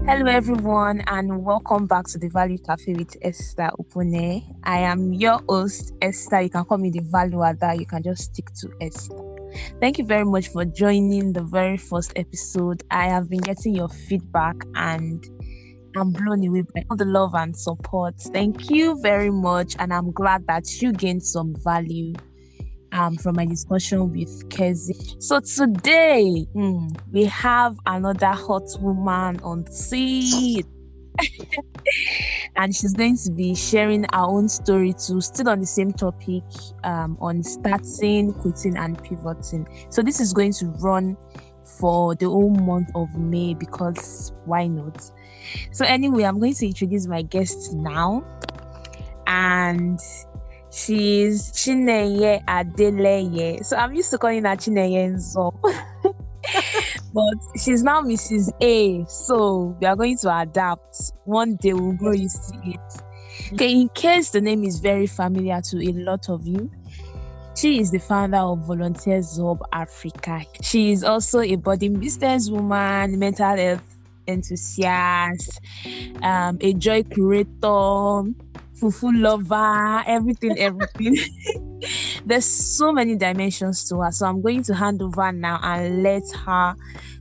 Hello, everyone, and welcome back to the Value Cafe with Esther Upone. I am your host, Esther. You can call me the Value Ada. You can just stick to Esther. Thank you very much for joining the very first episode. I have been getting your feedback and I'm blown away by all the love and support. Thank you very much, and I'm glad that you gained some value from my discussion with Kezi. So today, we have another hot woman on the seat, and she's going to be sharing her own story too, still on the same topic, on starting, quitting, and pivoting. So this is going to run for the whole month of May because why not? So anyway, I'm going to introduce my guest now, and she's Chinenye Adeleye. So I'm used to calling her Chinenye Nzo. But she's now Mrs. A. So we are going to adapt. One day we'll grow used to it. Okay, in case the name is very familiar to a lot of you, she is the founder of Volunteers Hub Africa. She is also a budding businesswoman, mental health enthusiast, a joy curator, fufu lover, everything. There's so many dimensions to her, so I'm going to hand over now and let her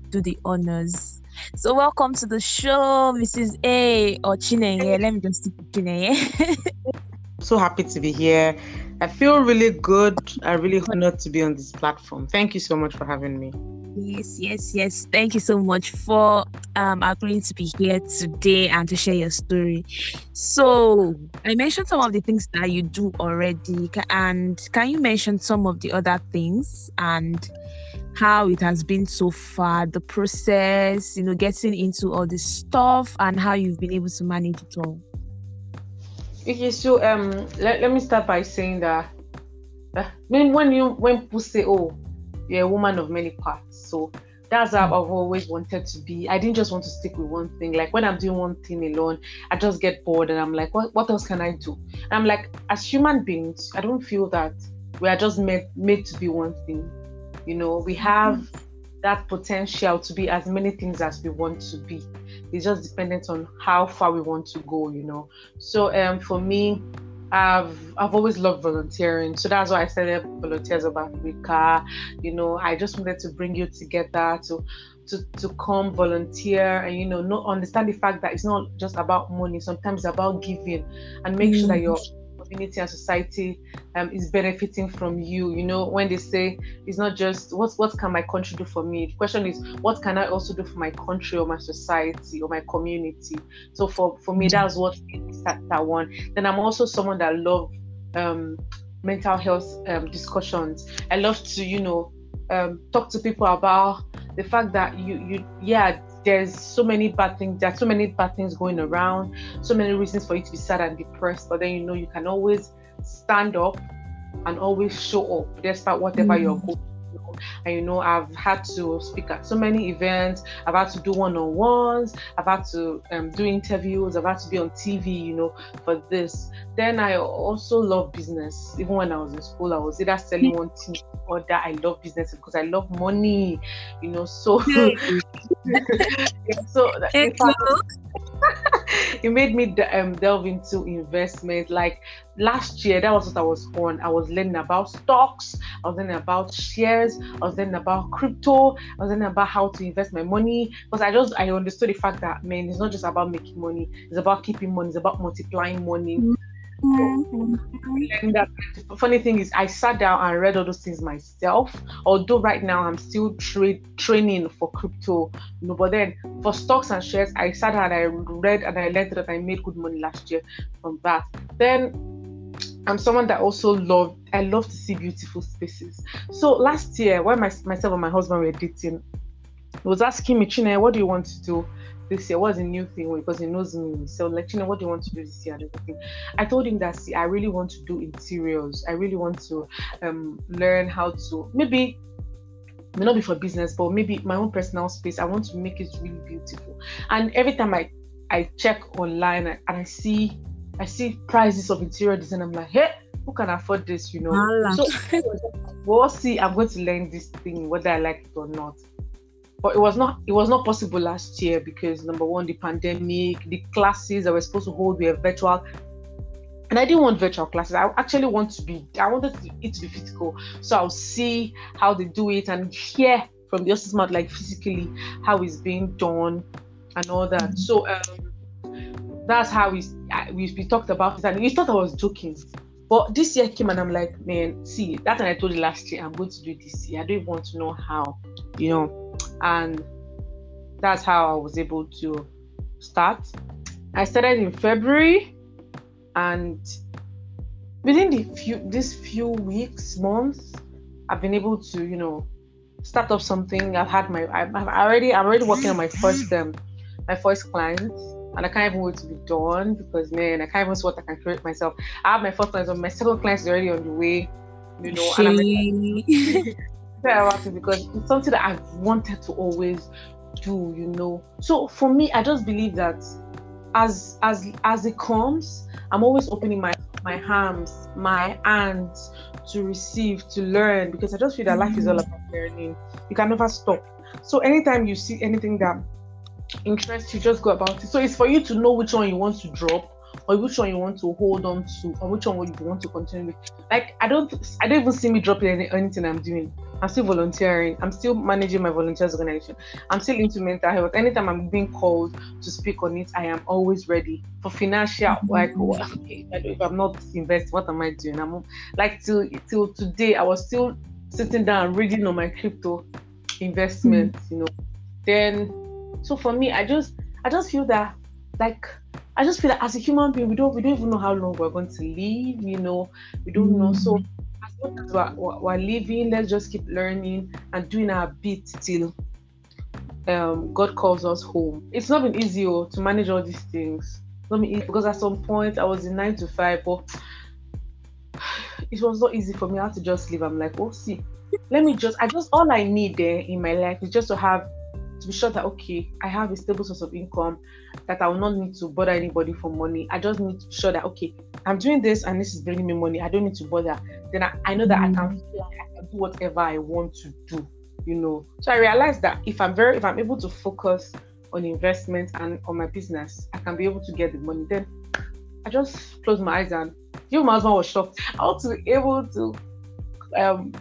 do the honors. So welcome to the show, Mrs. A, or Chinenye. Let me just stick with Chinenye. So happy to be here. I feel really good. I'm really honored to be on this platform. Thank you so much for having me. Yes. Thank you so much for agreeing to be here today and to share your story. So I mentioned some of the things that you do already, and can you mention some of the other things and how it has been so far, the process, getting into all this stuff and how you've been able to manage it all? Okay, so let me start by saying that when people say, oh, you're a woman of many parts, so that's how I've always wanted to be. I didn't just want to stick with one thing. Like when I'm doing one thing alone, I just get bored and I'm like, what else can I do? And I'm like, as human beings, I don't feel that we are just made to be one thing. We have that potential to be as many things as we want to be. It's just dependent on how far we want to go, So for me, I've always loved volunteering, so that's why I started Volunteers of Africa. I just wanted to bring you together to come volunteer and not understand the fact that it's not just about money. Sometimes it's about giving and make sure that your community and society is benefiting from you. When they say it's not just what can my country do for me, the question is what can I also do for my country or my society or my community. So for me, that's what that one. Then I'm also someone that love mental health discussions. I love to talk to people about the fact that there's so many bad things. There are so many bad things going around, so many reasons for you to be sad and depressed. But then you can always stand up and always show up despite whatever you're going through. And I've had to speak at so many events. I've had to do one-on-ones. I've had to do interviews. I've had to be on TV, for this. Then I also love business. Even when I was in school, I was either selling one thing or that. I love business because I love money, So, so it made me delve into investment. Like last year, that was what I was on. I was learning about stocks. I was learning about shares. I was learning about crypto. I was learning about how to invest my money because I understood the fact that it's not just about making money. It's about keeping money. It's about multiplying money. That funny thing is I sat down and read all those things myself, although right now I'm still training for crypto, but then for stocks and shares I sat down and I read and I learned that I made good money last year from that. Then I'm someone that also love to see beautiful spaces. So last year when myself and my husband were dating, he was asking me, Chinenye, what do you want to do this year? What's a new thing? Because he knows me. So like, Chinenye, what do you want to do this year? I told him that I really want to do interiors. I really want to learn how to, maybe it may not be for business, but maybe my own personal space. I want to make it really beautiful. And every time I check online and I see prices of interior design, I'm like, hey, who can afford this? So we'll see. I'm going to learn this thing whether I like it or not. But it was not possible last year because number one, the pandemic, the classes that we're supposed to hold were virtual. And I didn't want virtual classes. I actually I wanted it to be physical. So I'll see how they do it and hear from the horse's mouth, like physically, how it's being done and all that. So that's how we talked about it. And you thought I was joking. But this year came and I'm like, man, see, that thing I told you last year, I'm going to do it this year. I don't even want to know how, And that's how I was able to start. I started in February. And within these few weeks, months, I've been able to, start up something. I'm already working on my first client, and I can't even wait to be done because man, I can't even see what I can create myself. I have my first client, my second client is already on the way, and I'm excited about it because it's something that I've wanted to always do. So for me, I just believe that as it comes, I'm always opening my hands to receive, to learn, because I just feel that life is all about learning. You can never stop. So anytime you see anything that interests you, just go about it. So it's for you to know which one you want to drop, or which one you want to hold on to, or which one you want to continue with. Like I don't even see me dropping anything I'm doing. I'm still volunteering. I'm still managing my volunteers organization. I'm still into mental health. Anytime I'm being called to speak on it, I am always ready. For financial, if I'm not investing, what am I doing? I'm like till today, I was still sitting down reading on my crypto investments. Then, so for me, I just feel that as a human being, we don't even know how long we're going to live. We don't know. So as long as we're living, let's just keep learning and doing our bit till God calls us home. It's not been easy to manage all these things. It's not been easy because at some point I was in 9 to 5, but it was not easy for me. I had to just leave. I'm like, see, all I need there in my life is just to be sure that okay, I have a stable source of income, that I will not need to bother anybody for money. I just need to be sure that okay, I'm doing this and this is bringing me money. I don't need to bother. Then I know that I can fly, I can do whatever I want to do. So I realized that if I'm able to focus on investment and on my business, I can be able to get the money. Then I just closed my eyes and my husband was shocked. I want to be able to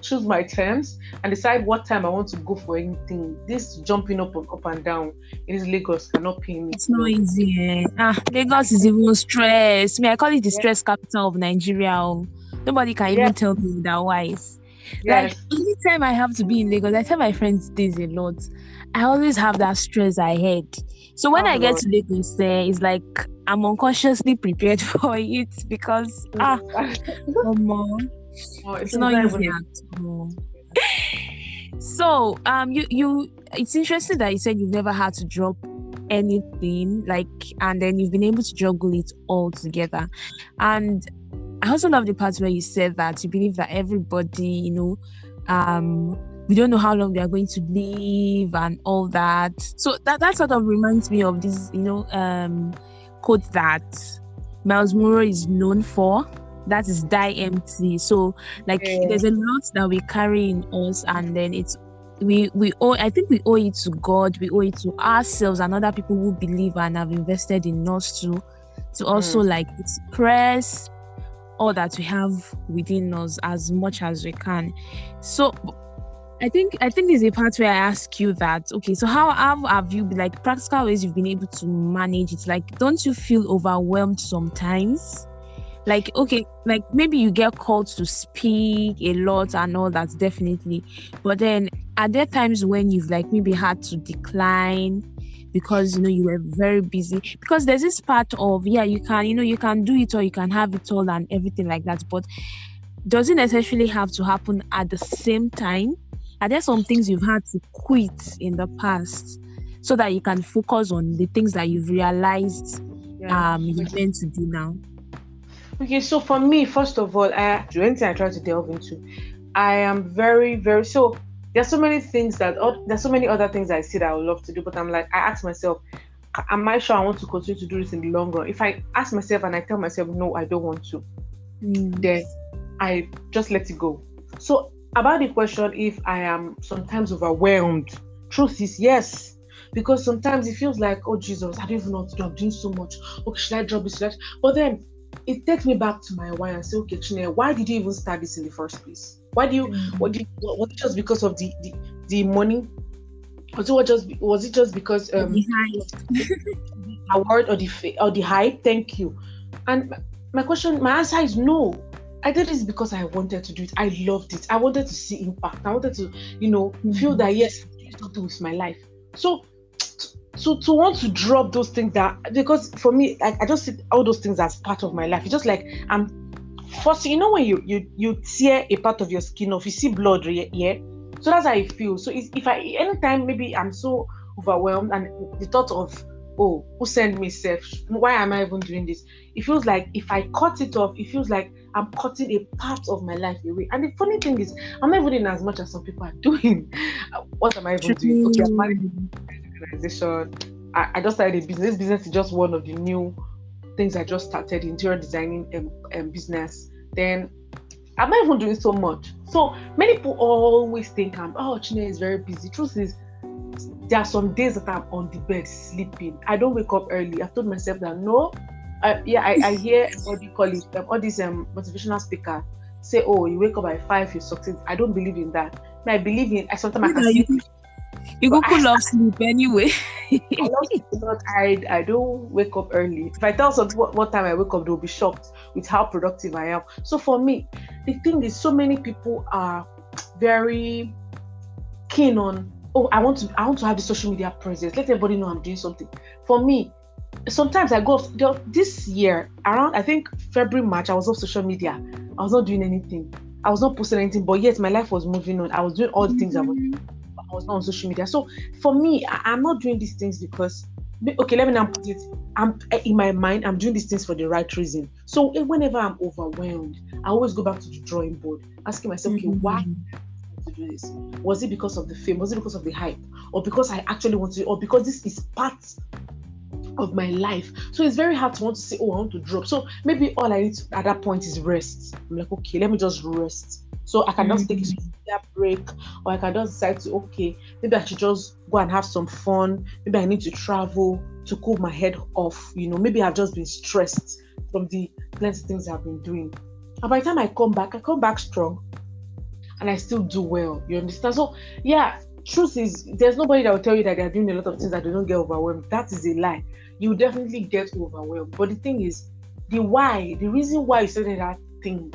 choose my terms and decide what time I want to go for anything. This jumping up and down in this Lagos cannot pay me. It's not easy. Lagos is even stress. I call it the stress capital of Nigeria. Nobody can even tell me otherwise. Like anytime I have to be in Lagos, I tell my friends this a lot. I always have that stress ahead. So when I get to Lagos, it's like I'm unconsciously prepared for it because come on. It's not easy at all. So you it's interesting that you said you've never had to drop anything, and then you've been able to juggle it all together. And I also love the part where you said that you believe that everybody, we don't know how long they are going to live and all that. So that sort of reminds me of this, quote that Miles Monroe is known for. That is die empty. So there's a lot that we carry in us, and then I think we owe it to God, we owe it to ourselves and other people who believe and have invested in us to also express all that we have within us as much as we can. So I think there's a part where I ask you that, okay, so how have you been, practical ways you've been able to manage it? Don't you feel overwhelmed sometimes? Okay, maybe you get called to speak a lot and all that, definitely. But then are there times when you've maybe had to decline because you were very busy? Because there's this part of you can do it or you can have it all and everything like that. But does it necessarily have to happen at the same time? Are there some things you've had to quit in the past so that you can focus on the things that you've realized you're meant to do now? Okay, so for me, first of all, anything I try to delve into, I am very, very, so there's so many things there's so many other things I see that I would love to do, but I'm I ask myself, am I sure I want to continue to do this in the long run? If I ask myself and I tell myself, no, I don't want to, then I just let it go. So about the question, if I am sometimes overwhelmed Truth is yes. Because sometimes it feels like, oh Jesus, I don't even know what to do. I'm doing so much. Okay, should I drop this? But then it takes me back to my why and say, okay, Chinenye, why did you even start this in the first place? Why do you? Was it just because of the money? Was it just because the award or the hype? Thank you. And my answer is no. I did this because I wanted to do it. I loved it. I wanted to see impact. I wanted to, feel that yes, I'm doing something with my life. So to want to drop those things, that because for me, I just see all those things as part of my life. It's just like I'm forcing. When you tear a part of your skin off, you see blood, yeah. So that's how I feel. So if I anytime maybe I'm so overwhelmed and the thought of, oh, who sent me self? Why am I even doing this? It feels like if I cut it off, it feels like I'm cutting a part of my life away. And the funny thing is, I'm not even doing as much as some people are doing. What am I even doing? Okay, I'm managing an organization. I just started a business. This business is just one of the new things I just started, interior designing business. Then I'm not even doing so much. So many people always think Chinenye is very busy. Truth is, there are some days that I'm on the bed sleeping. I don't wake up early. I've told myself that no. I hear what do you call it? All these motivational speakers say, "Oh, you wake up by 5, you succeed." I don't believe in that. I believe in. Sometimes I can sleep. You go love sleep anyway. I love sleep, but I don't wake up early. If I tell someone what time I wake up, they'll be shocked with how productive I am. So for me, the thing is, so many people are very keen on, oh, I want to have the social media presence. Let everybody know I'm doing something. For me, sometimes I go this year around, I think February, March, I was off social media. I was not doing anything. I was not posting anything, but yet my life was moving on. I was doing all the things I was not on social media. So for me, I'm not doing these things because, okay, let me now put it. I'm in my mind, I'm doing these things for the right reason. So whenever I'm overwhelmed, I always go back to the drawing board, asking myself, okay, why to do this? Was it because of the fame? Was it because of the hype? Or because I actually want to, or because this is part of my life? So it's very hard to want to say, oh, I want to drop. So maybe all I need at that point is rest. I'm like, okay, let me just rest. So I can just take a break, or I can just decide to, okay, maybe I should just go and have some fun. Maybe I need to travel to cool my head off. Maybe I've just been stressed from the plenty of things I've been doing. And by the time I come back strong, and I still do well. You understand? So yeah, truth is, there's nobody that will tell you that they're doing a lot of things that they don't get overwhelmed. That is a lie. You definitely get overwhelmed. But the thing is, the reason why you started that thing,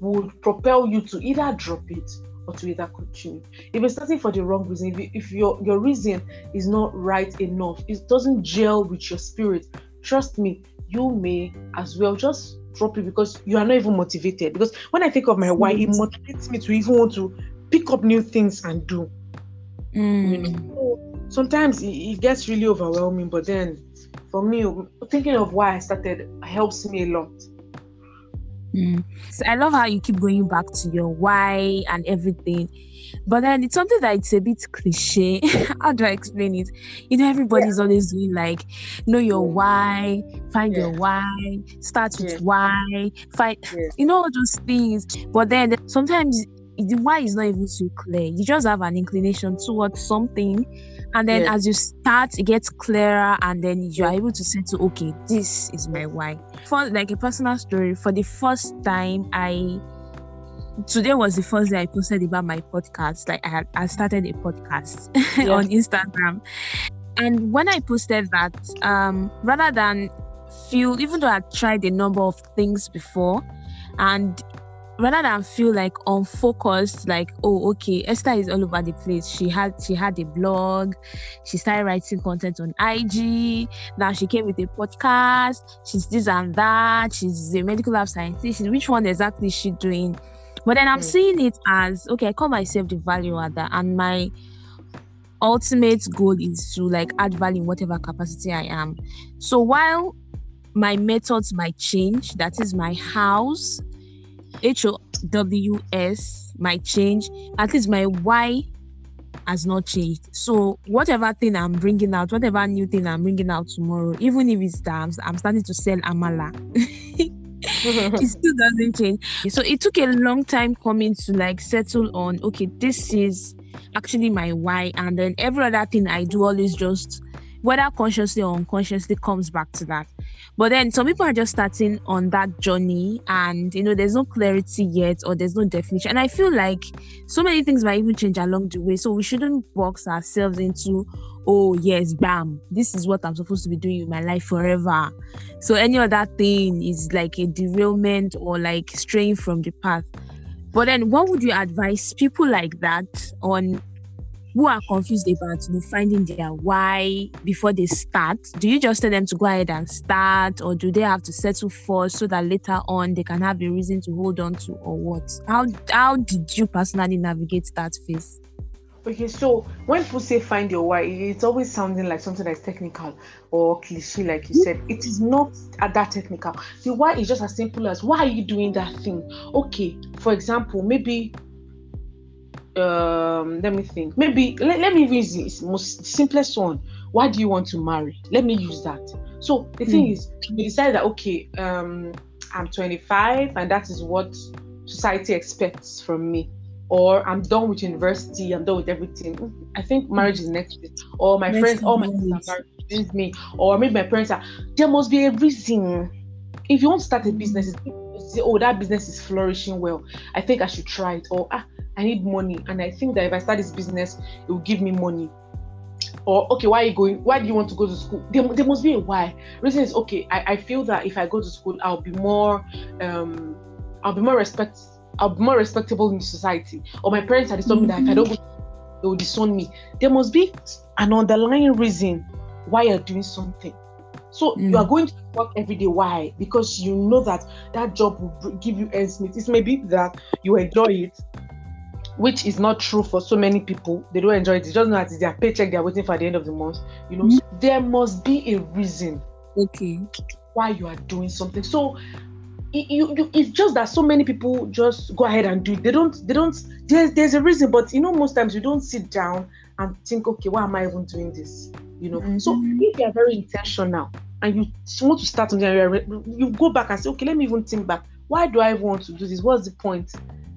would propel you to either drop it or to either continue. If you're starting for the wrong reason, if your reason is not right enough, it doesn't gel with your spirit, trust me, you may as well just drop it because you are not even motivated. Because when I think of my why, it motivates me to even want to pick up new things and do. So sometimes it gets really overwhelming, but then for me, thinking of why I started helps me a lot. So I love how you keep going back to your why and everything, but then it's something that it's a bit cliche. How do I explain it? Everybody's always doing like, know your why, find your why, start with why, find all those things. But then sometimes the why is not even so clear. You just have an inclination towards something, and then as you start, it gets clearer, and then you're able to say to, okay, this is my why. For like a personal story, for the first time, today was the first day I posted about my podcast. Like I started a podcast on Instagram, and when I posted that, rather than feel, even though I tried a number of things before, and rather than feel like unfocused, like, oh, okay, Esther is all over the place. She had a blog, she started writing content on IG, now she came with a podcast, she's this and that, she's a medical lab scientist. Which one exactly is she doing? But then I'm seeing it as, okay, I call myself the value adder, and my ultimate goal is to like add value in whatever capacity I am. So while my methods might change, that is my house, HOWS might change, at least my why has not changed. So whatever thing I'm bringing out, whatever new thing I'm bringing out tomorrow, even if it's that I'm starting to sell amala, it still doesn't change. So it took a long time coming to like settle on, okay, this is actually my why, and then every other thing I do always just, whether consciously or unconsciously, comes back to that. But then some people are just starting on that journey, and there's no clarity yet, or there's no definition. And I feel like so many things might even change along the way. So we shouldn't box ourselves into, oh yes, bam, this is what I'm supposed to be doing with my life forever. So any other thing is like a derailment or like straying from the path. But then what would you advise people like that on, who are confused about finding their why before they start? Do you just tell them to go ahead and start, or do they have to settle first so that later on they can have a reason to hold on to, or what? How did you personally navigate that phase? Okay, so when people say find your why, it's always sounding like something that's technical or cliche, like you said. It is not that technical. The why is just as simple as, why are you doing that thing? Okay, for example, maybe let me think. Maybe let me use this most simplest one. Why do you want to marry? Let me use that. So the thing is, we decide that okay, I'm 25 and that is what society expects from me. Or I'm done with university, I'm done with everything. I think marriage is next week. Or my friends, all my friends are married with me. Or maybe my parents are. There must be a reason. If you want to start a business, say, oh, that business is flourishing well, I think I should try it. Or I need money, and I think that if I start this business, it will give me money. Or okay, why are you going? Why do you want to go to school? There must be a why. Reason is okay. I feel that if I go to school, I'll be more respectable in society. Or my parents had told me that if I don't go, they will disown me. There must be an underlying reason why you're doing something. So you are going to work every day. Why? Because you know that job will give you ends meet. It may be that you enjoy it, which is not true for so many people. They don't enjoy it. It's just not, it's their paycheck they're waiting for at the end of the month. So there must be a reason. Okay. Why you are doing something. So it's just that so many people just go ahead and do it. They don't. There's a reason, but most times you don't sit down and think, okay, why am I even doing this? So if you are very intentional and you want to start something, you go back and say, okay, let me even think back. Why do I even want to do this? What's the point?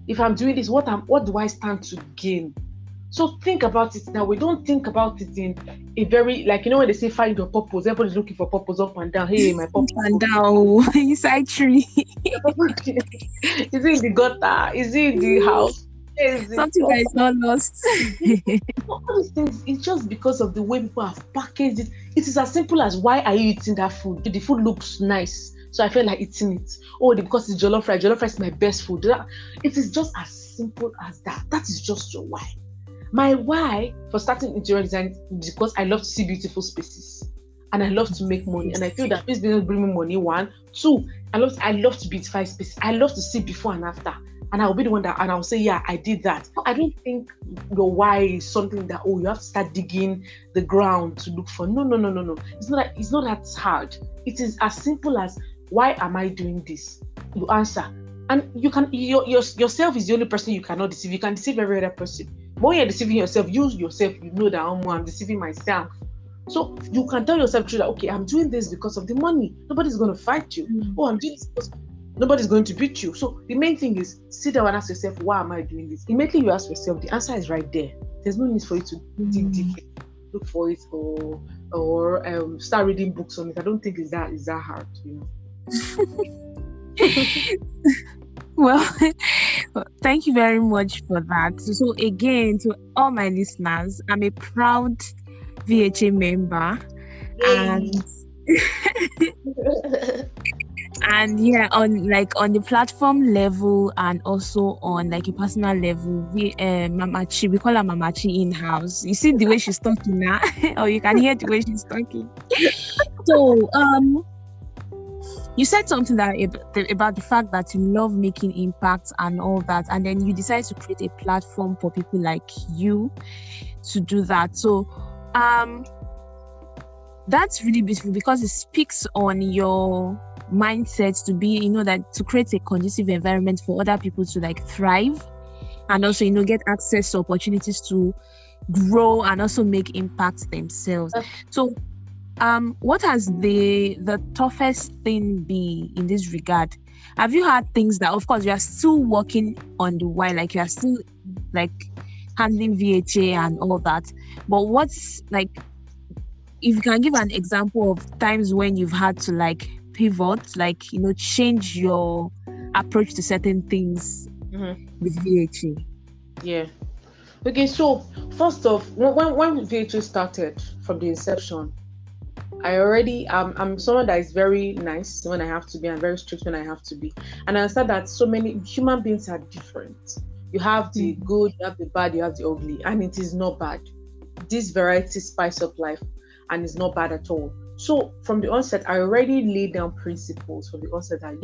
If I'm doing this, what do I stand to gain? So think about it that way. Don't think about it in a very, like, when they say find your purpose, everybody's looking for purpose up and down. Hey, my purpose. Up and down, inside tree. Is it in the gutter? Is it in the house? Something that is not lost. All these things, it's just because of the way people have packaged it. It is as simple as, why are you eating that food? The food looks nice, so I feel like eating it. Oh, because it's jollof rice. Jollof rice is my best food. It is just as simple as that. That is just your why. My why for starting interior design is because I love to see beautiful spaces and I love to make money, and I feel that this business bring me money. 1, 2, I love to beautify spaces. I love to see before and after, and I'll be the one that, and I'll say, yeah, I did that. I don't think your why is something that, you have to start digging the ground to look for. No. It's not that hard. It is as simple as, why am I doing this? You answer, and you can. Yourself is the only person you cannot deceive. You can deceive every other person. When you're deceiving yourself, use yourself. You know that I'm deceiving myself. So you can tell yourself that, okay, I'm doing this because of the money. Nobody's going to fight you. I'm doing this because nobody's going to beat you. So the main thing is, sit down and ask yourself, why am I doing this? Immediately you ask yourself, the answer is right there. There's no need for you to dig deep, look for it, or start reading books on it. I don't think it's that hard. Well, thank you very much for that. So again, to all my listeners, I'm a proud VHA member. Yay. And yeah, on the platform level and also on like a personal level, we call her Mamachi in-house. You see the way she's talking now, or you can hear the way she's talking. So you said something about the fact that you love making impacts and all that, and then you decide to create a platform for people like you to do that. So that's really beautiful, because it speaks on your mindset to be, that to create a conducive environment for other people to like thrive, and also, get access to opportunities to grow and also make impacts themselves. So what has the toughest thing be in this regard? Have you had things that, of course, you are still working on the why, like you are still like handling VHA and all that. But what's like, if you can give an example of times when you've had to like pivot, like, change your approach to certain things with VHA. Yeah. Okay, so first off, when VHA started from the inception, I'm someone that is very nice when I have to be and very strict when I have to be. And I understand that so many human beings are different. You have the good, you have the bad, you have the ugly, and it is not bad. This variety spice up life, and it's not bad at all. So from the onset, I already laid down principles from the onset that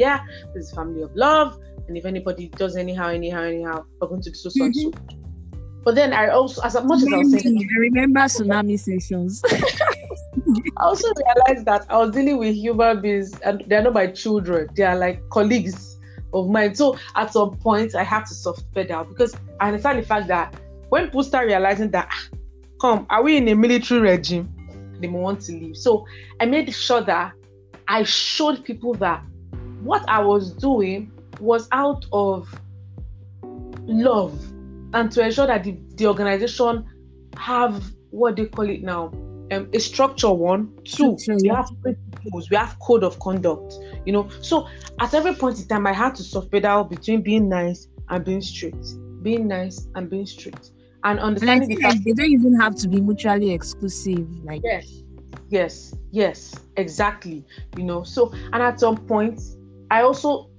this is a family of love, and if anybody does anyhow, we're going to be so and so. But then I also, as much as I was saying, I remember tsunami sessions. I also realized that I was dealing with human beings, and they're not my children; they are like colleagues of mine. So at some point, I have to soft pedal because I understand the fact that when people start realizing that, are we in a military regime? They may want to leave. So I made sure that I showed people that what I was doing was out of love and to ensure that the organization have what they call it now, a structure. 1, 2, we have principles, we have code of conduct. So at every point in time, I had to soft pedal between being nice and being strict, and understanding the fact they don't even have to be mutually exclusive. Like yes, exactly. So, and at some point, I also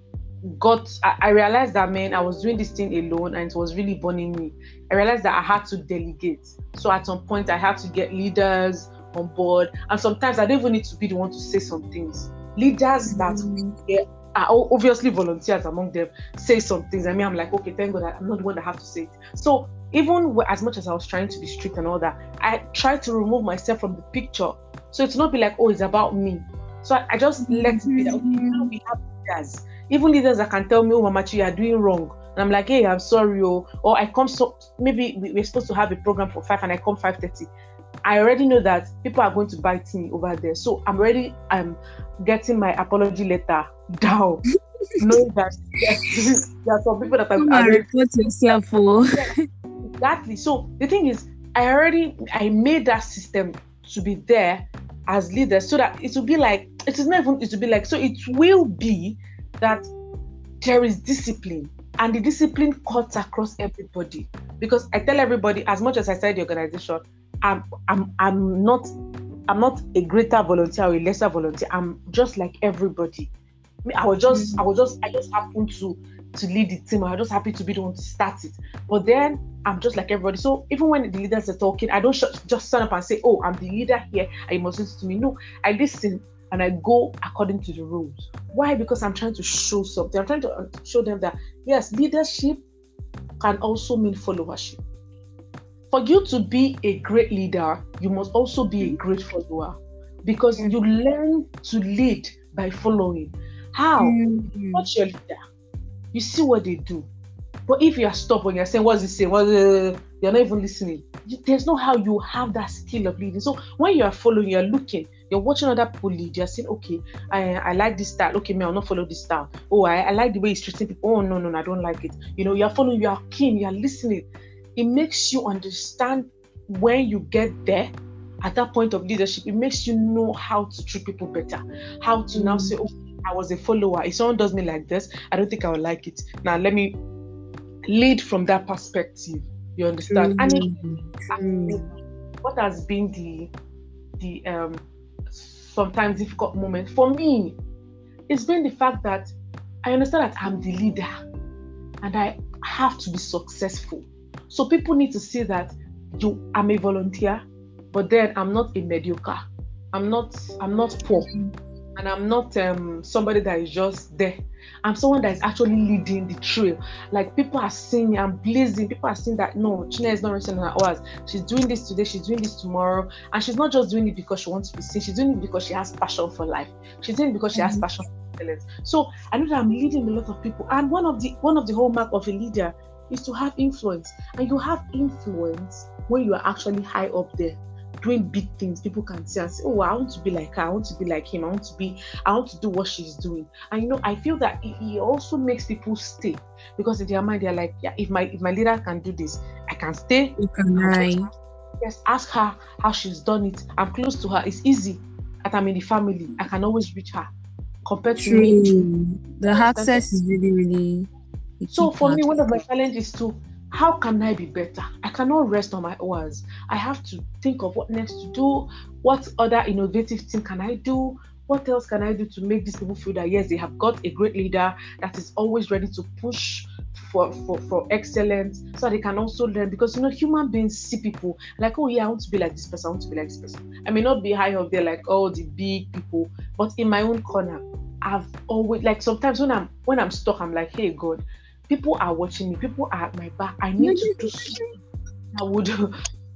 I realized that, man, I was doing this thing alone and it was really burning me. I realized that I had to delegate. So at some point, I had to get leaders on board, and sometimes I don't even need to be the one to say some things. Leaders that are obviously volunteers among them say some things. I mean, I'm like, okay, thank God I'm not the one that have to say it. So even as much as I was trying to be strict and all that, I tried to remove myself from the picture. So it's not be like, it's about me. So I just let it be that, okay, now we have leaders. Even leaders that can tell me, Mamachi, you are doing wrong. And I'm like, hey, I'm sorry. Or I come, so maybe we're supposed to have a program for 5 and I come 5:30. I already know that people are going to bite me over there. So I'm getting my apology letter down. Knowing that there are some people that are report yourself for. Exactly. So the thing is, I made that system to be there as leaders so that it will be like, so it will be that there is discipline, and the discipline cuts across everybody. Because I tell everybody, as much as I started the organization, I'm not a greater volunteer or a lesser volunteer. I'm just like everybody. I just happened to lead the team. I was just happy to be the one to start it. But then I'm just like everybody. So even when the leaders are talking, I don't just stand up and say, I'm the leader here and you must listen to me. No, I listen and I go according to the rules. Why? Because I'm trying to show something. I'm trying to show them that, yes, leadership can also mean followership. For you to be a great leader, you must also be a great follower, because you learn to lead by following. How? What's your leader? You see what they do. But if you are stubborn, you're saying, what's he saying? You're not even listening. There's no how you have that skill of leading. So when you are following, you're looking, you're watching other people lead, you're saying, okay, I like this style. Okay, I'll not follow this style. I like the way he's treating people. Oh, no, I don't like it. You're following, you are keen, you're listening. It makes you understand when you get there at that point of leadership. It makes you know how to treat people better, how to now say, I was a follower. If someone does me like this, I don't think I will like it. Now let me lead from that perspective. You understand? And what has been the sometimes difficult moment for me, it's been the fact that I understand that I'm the leader and I have to be successful. So people need to see that I'm a volunteer, but then I'm not a mediocre. I'm not poor. And I'm not somebody that is just there. I'm someone that is actually leading the trail. Like, people are seeing me, I'm blazing. People are seeing that, no, Chinenye is not resting on her hours. She's doing this today, she's doing this tomorrow. And she's not just doing it because she wants to be seen. She's doing it because she has passion for life. She's doing it because she has passion for excellence. So I know that I'm leading a lot of people. And one of the hallmark of a leader is to have influence. And you have influence when you are actually high up there. doing big things, people can see and say, oh, I want to be like her, I want to be like him, I want to do what she's doing. And I feel that it also makes people stay, because in their mind they're like, yeah, if my leader can do this, I can stay. You can I? Yes, ask her how she's done it. I'm close to her. It's easy that I'm in the family. I can always reach her. Compared to me, the access is really, really. So for me, one of my challenges too, how can I be better? I cannot rest on my oars. I have to think of what next to do. What other innovative thing can I do? What else can I do to make these people feel that, yes, they have got a great leader that is always ready to push for excellence, so they can also learn. Because human beings see people like, oh yeah, I want to be like this person, I want to be like this person. I may not be high up there like all the big people, but in my own corner, I've always, like, sometimes when I'm stuck, I'm like, hey God, people are watching me, people are at my back. I need to do something that would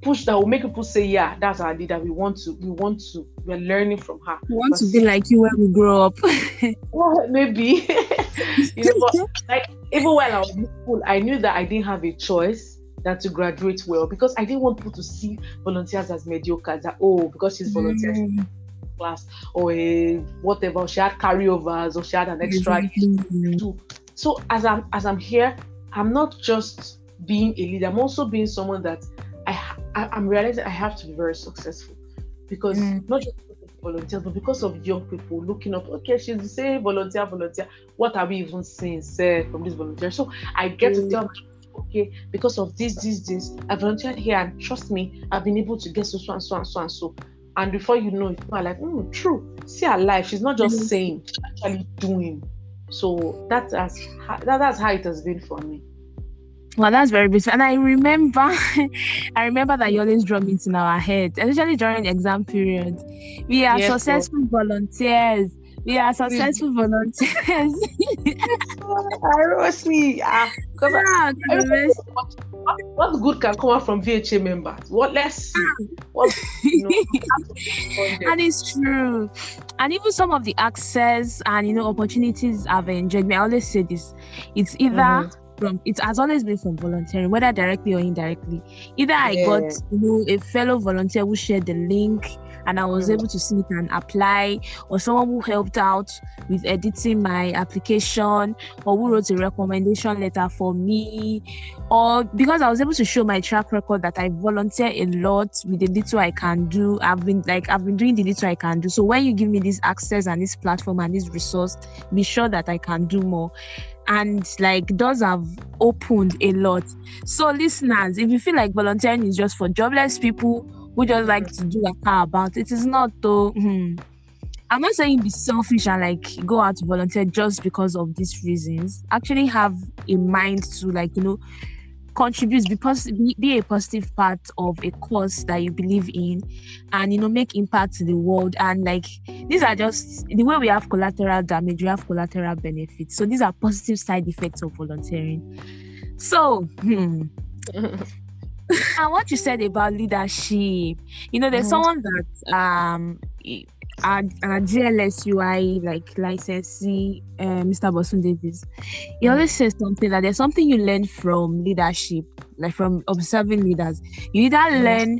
push, that will make people say, yeah, that's our leader. We're learning from her. We want to be like you when we grow up. Well, maybe. But like, even while I was in school, I knew that I didn't have a choice than to graduate well, because I didn't want people to see volunteers as mediocre, that, oh, because she's volunteering class or whatever, she had carryovers or she had an extra too. So as I'm here, I'm not just being a leader, I'm also being someone that I'm realizing I have to be very successful, because not just volunteers, but because of young people looking up, okay, she's the same volunteer, what are we even seeing, from this volunteer? So I get to tell myself, okay, because of this, I volunteered here, and trust me, I've been able to get so and so and so and so. And before you know it, people are like, true, see her life, she's not just saying, she's actually doing. So that's how it has been for me. Well, that's very beautiful. And I remember that you always drum it in our head, especially during exam period. We are successful volunteers. We are successful volunteers. Seriously, what good can come out from VHA members? What less? And it's true. And even some of the access and opportunities I've enjoyed. I always say this: it's either it has always been from volunteering, whether directly or indirectly. Either I got a fellow volunteer who shared the link, and I was able to see it and apply, or someone who helped out with editing my application, or who wrote a recommendation letter for me, or because I was able to show my track record that I volunteer a lot with the little I can do. I've been doing the little I can do. So when you give me this access and this platform and this resource, be sure that I can do more. And doors have opened a lot. So listeners, if you feel like volunteering is just for jobless people who just like to do a car about it is not though. I'm not saying be selfish and go out to volunteer just because of these reasons. Actually have a mind to contribute, be a positive part of a cause that you believe in, and make impact to the world. And these are just the way we have collateral damage, we have collateral benefits. So these are positive side effects of volunteering. So and what you said about leadership, there's someone that our GLS UI licensee, Mr. Bosun Davis, he always says something that there's something you learn from leadership, from observing leaders. You either learn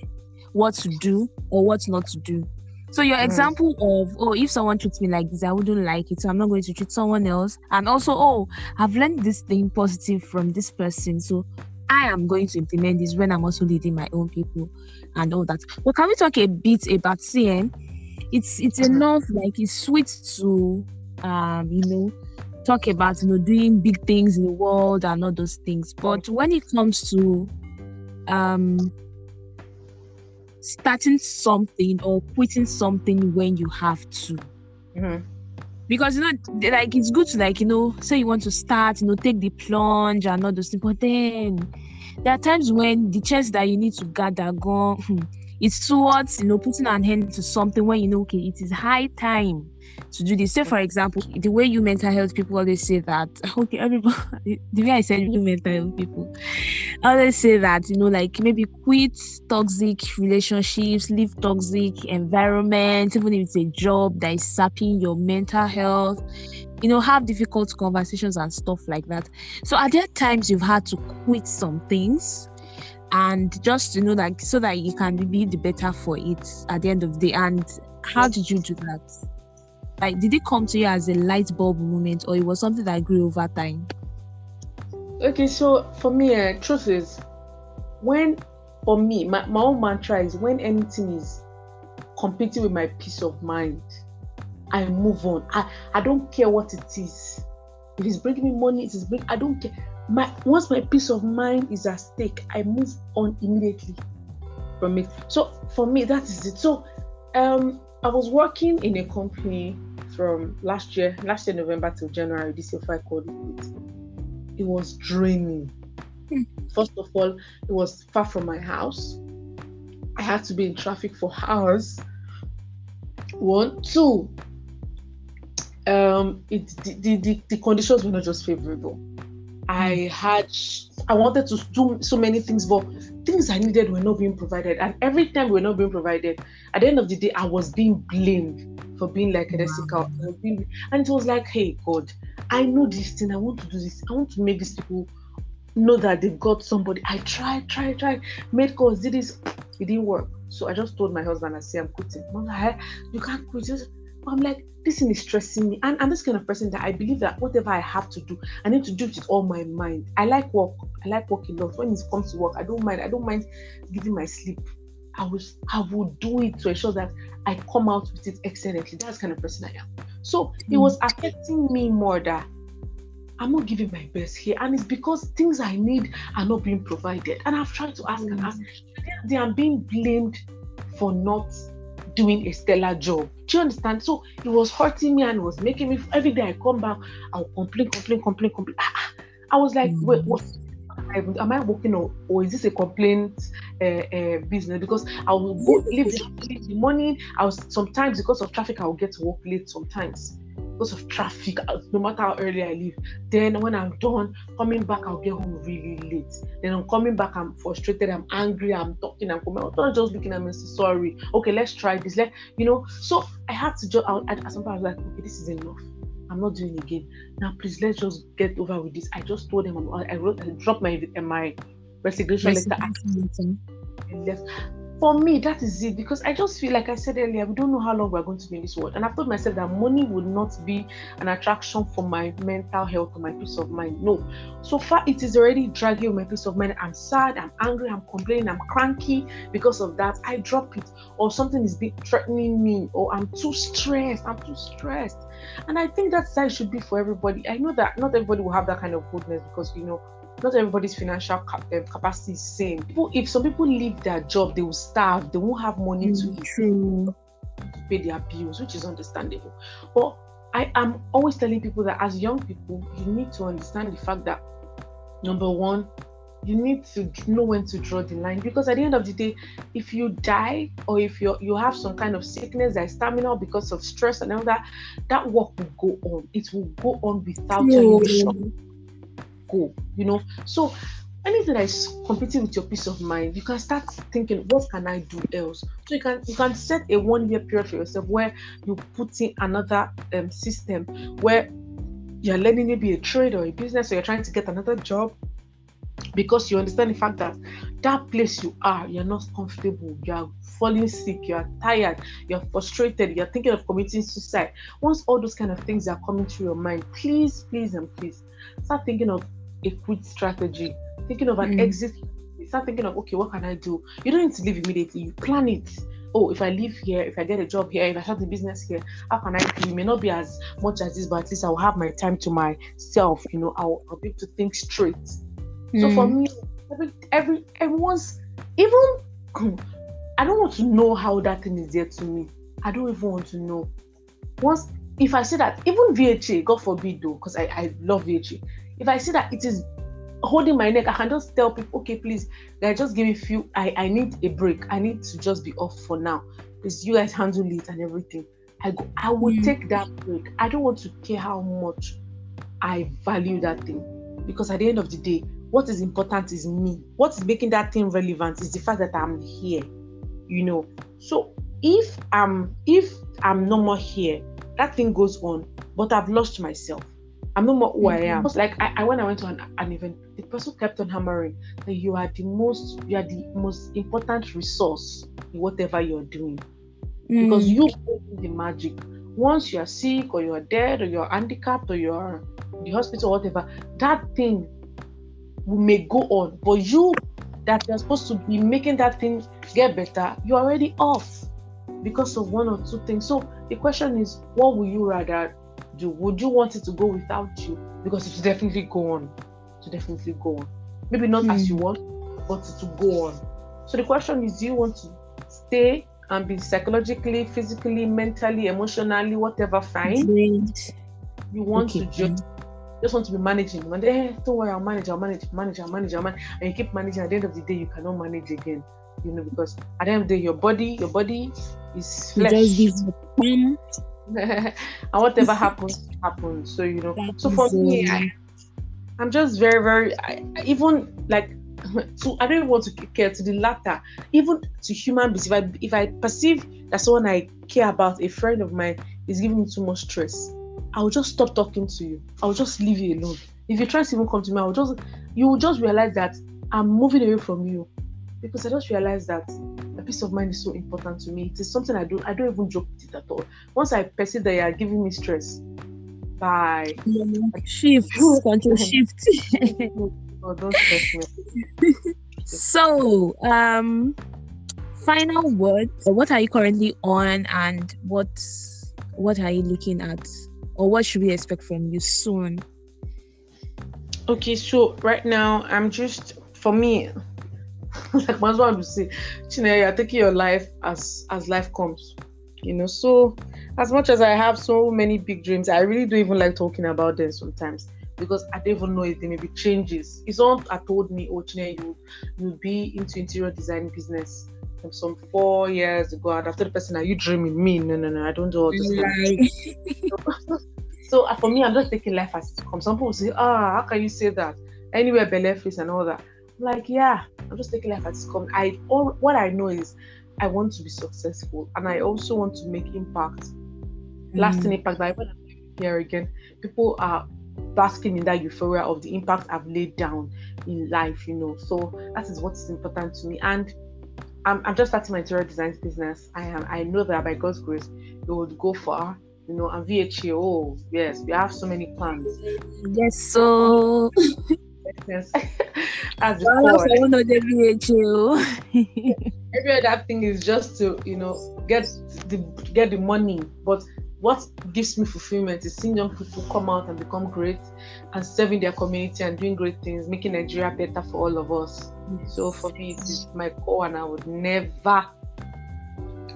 what to do or what not to do. So your example of, if someone treats me like this, I wouldn't like it, so I'm not going to treat someone else. And also, I've learned this thing positive from this person, so I am going to implement this when I'm also leading my own people and all that. But can we talk a bit about CN? It's enough, it's sweet to talk about doing big things in the world and all those things. But when it comes to starting something or quitting something when you have to, because it's good to say you want to start, take the plunge and all those things. But then there are times when the chance that you need to gather go. It's towards, putting an end to something when okay, it is high time to do this. Say, for example, the way you mental health people always say that, okay, everybody, the way I said you mental health people always say that, maybe quit toxic relationships, leave toxic environment, even if it's a job that is sapping your mental health, have difficult conversations and stuff like that. So are there times you've had to quit some things? and just to know that so that you can be the better for it at the end of the day. And how did you do that? Like, did it come to you as a light bulb moment, or it was something that grew over time? Okay, so for me, truth is, for me, my own mantra is when anything is competing with my peace of mind, I move on. I don't care what it is. If it's bringing me money, I don't care. Once my peace of mind is at stake, I move on immediately from it. So for me, that is it. So I was working in a company from last year November till January. This year, if I call it, it was draining. First of all, it was far from my house. I had to be in traffic for hours. 1, 2. The conditions were not just favorable. I wanted to do so many things, but things I needed were not being provided. And every time we were not being provided, at the end of the day, I was being blamed for being like heretical. And it was like, hey, God, I know this thing. I want to do this. I want to make these people know that they've got somebody. I tried, made calls, did this. It didn't work. So I just told my husband, I say, I'm quitting. I'm like, you can't quit. I'm like, this thing is stressing me. And I'm this kind of person that I believe that whatever I have to do, I need to do it with all my mind. I like work. I like work a lot. When it comes to work, I don't mind giving my sleep. I will do it to ensure that I come out with it excellently. That's the kind of person I am. So it was affecting me more that I'm not giving my best here. And it's because things I need are not being provided. And I've tried to ask and ask. They are being blamed for not doing a stellar job. Do you understand? So it was hurting me and it was making me, every day I come back, I'll complain. I was like, wait, what? Am I working or is this a complaint business? Because I will leave the morning. Sometimes because of traffic, I will get to work late sometimes. Because of traffic, no matter how early I leave. Then when I'm done, coming back, I'll get home really late. Then I'm coming back, I'm frustrated, I'm angry, I'm talking, I'm coming. I'm not just looking at me and say, sorry. Okay, let's try this. So I had to just, at some point I was like, okay, this is enough. I'm not doing it again. Now, please, let's just get over with this. I just told them, I dropped my resignation letter and left. For me, that is it, because I just feel like I said earlier, we don't know how long we're going to be in this world. And I've told myself that money would not be an attraction for my mental health or my peace of mind. No. So far, it is already dragging my peace of mind. I'm sad, I'm angry, I'm complaining, I'm cranky because of that. I drop it. Or something is threatening me, or I'm too stressed. And I think that's how it should be for everybody. I know that not everybody will have that kind of goodness because, not everybody's financial capacity is same. If some people leave their job, they will starve. They won't have money to pay their bills, which is understandable. But I am always telling people that as young people, you need to understand the fact that, number one, you need to know when to draw the line, because at the end of the day, if you die or if you have some kind of sickness that is terminal because of stress and all that work will go on. It will go on without telling you. Go, so anything that is competing with your peace of mind, you can start thinking, what can I do else? So you can set a 1-year period for yourself where you put in another system where you're learning maybe a trade or a business, or you're trying to get another job, because you understand the fact that place you are, you're not comfortable, you're falling sick, you're tired, you're frustrated, you're thinking of committing suicide. Once all those kind of things are coming to your mind, please start thinking of a quit strategy, thinking of an exit. Start thinking of, okay, what can I do? You don't need to leave immediately. You plan it. Oh, if I leave here, if I get a job here, if I start the business here, how can I do? It may not be as much as this, but at least I'll have my time to myself. I'll be able to think straight. So for me, everyone's, even I don't want to know how that thing is there to me. I don't even want to know. If I say that, even VHA, God forbid though, because I love VHA. If I see that it is holding my neck, I can just tell people, okay, please, guys, just give me I need a break. I need to just be off for now. Please, you guys handle it and everything. I will take that break. I don't want to care how much I value that thing. Because at the end of the day, what is important is me. What is making that thing relevant is the fact that I'm here. So if I'm no more here, that thing goes on, but I've lost myself. I'm no more who I am. It's like I when I went to an event, the person kept on hammering that you are the most important resource in whatever you're doing. Because you create the magic. Once you are sick or you're dead or you're handicapped or you're in the hospital or whatever, that thing may go on. But you that you're supposed to be making that thing get better, you're already off because of one or two things. So the question is, what would you rather do? Would you want it to go without you? Because it will definitely go on. Maybe not as you want, but to go on. So the question is, do you want to stay and be psychologically, physically, mentally, emotionally, whatever, fine? You want to just want to be managing. And don't worry, I'll manage. And you keep managing. At the end of the day, you cannot manage again. Because at the end of the day, your body is flesh. And whatever happens. So, so for me, I'm just very, very, even like, I don't even want to care to the latter, even to human beings. If I perceive that someone I care about, a friend of mine, is giving me too much stress, I will just stop talking to you. I will just leave you alone. If you try to even come to me, you will just realize that I'm moving away from you, because I just realized that the peace of mind is so important to me. It is something I don't even joke with it at all. Once I perceive that you are giving me stress, bye. Control shift. Oh, don't stress me. So, final words. What are you currently on, and what are you looking at, or what should we expect from you soon? Okay, so right now I'm just, for me, like my husband would say, Chinenye, you're taking your life as life comes. So as much as I have so many big dreams, I really don't even like talking about them sometimes, because I don't even know if there may be changes. It's all I told me, oh, Chinenye, you'll be into interior design business from some 4 years ago. And after the person, are you dreaming? Me? No, I don't do all this stuff. So for me, I'm just taking life as it comes. Some people say, how can you say that? Anywhere belly face and all that. I'm like, yeah, I'm just taking life as it comes. What I know is I want to be successful, and I also want to make impact, lasting impact. Like when I'm here again, people are basking in that euphoria of the impact I've laid down in life, So that is what is important to me. And I'm just starting my interior design business. I know that by God's grace, it would go far. And VHA, oh yes, we have so many plans. Yes, so as the VHA. Every other thing is just to get the money. But what gives me fulfillment is seeing young people come out and become great and serving their community and doing great things, making Nigeria better for all of us. So for me, it is my core, and I would never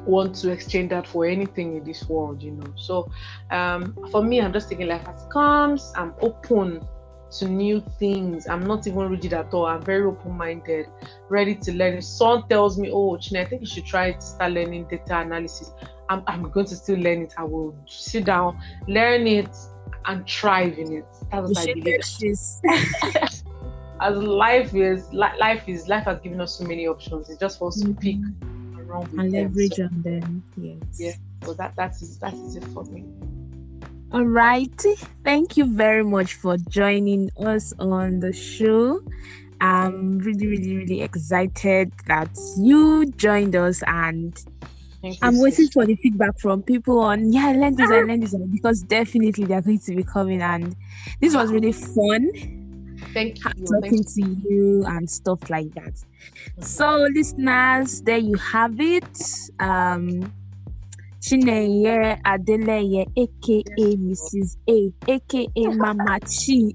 want to exchange that for anything in this world, So for me, I'm just taking life as it comes. I'm open to new things. I'm not even rigid at all. I'm very open-minded, ready to learn. If someone tells me, oh, Chinenye, I think you should try to start learning data analysis, I'm going to still learn it. I will sit down, learn it, and thrive in it. That's what I believe. As life has given us so many options. It's just for us to pick and leverage on them. Yes. Yeah. So that is it for me. All right. Thank you very much for joining us on the show. I'm really, really, really excited that you joined us, and I'm waiting for the feedback from people on, I learned this, because definitely they're going to be coming, and this was really fun. Thank you. Talking to you and stuff like that. So, listeners, there you have it. Chinenye Adeleye, aka Mrs. A, aka Mama Chi.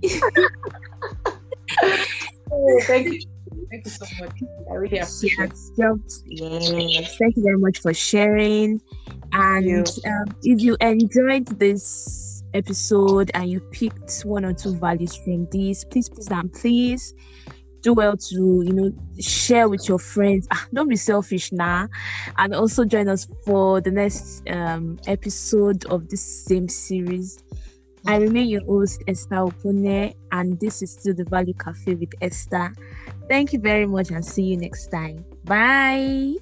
Thank you so much. I really appreciate it. Yes, thank you very much for sharing. And if you enjoyed this episode and you picked one or two values from this, please do well to share with your friends. Don't be selfish now, and also join us for the next episode of this same series. I remain your host, Esther Opone, and this is still the Value Cafe with Esther. Thank you very much, and see you next time. Bye.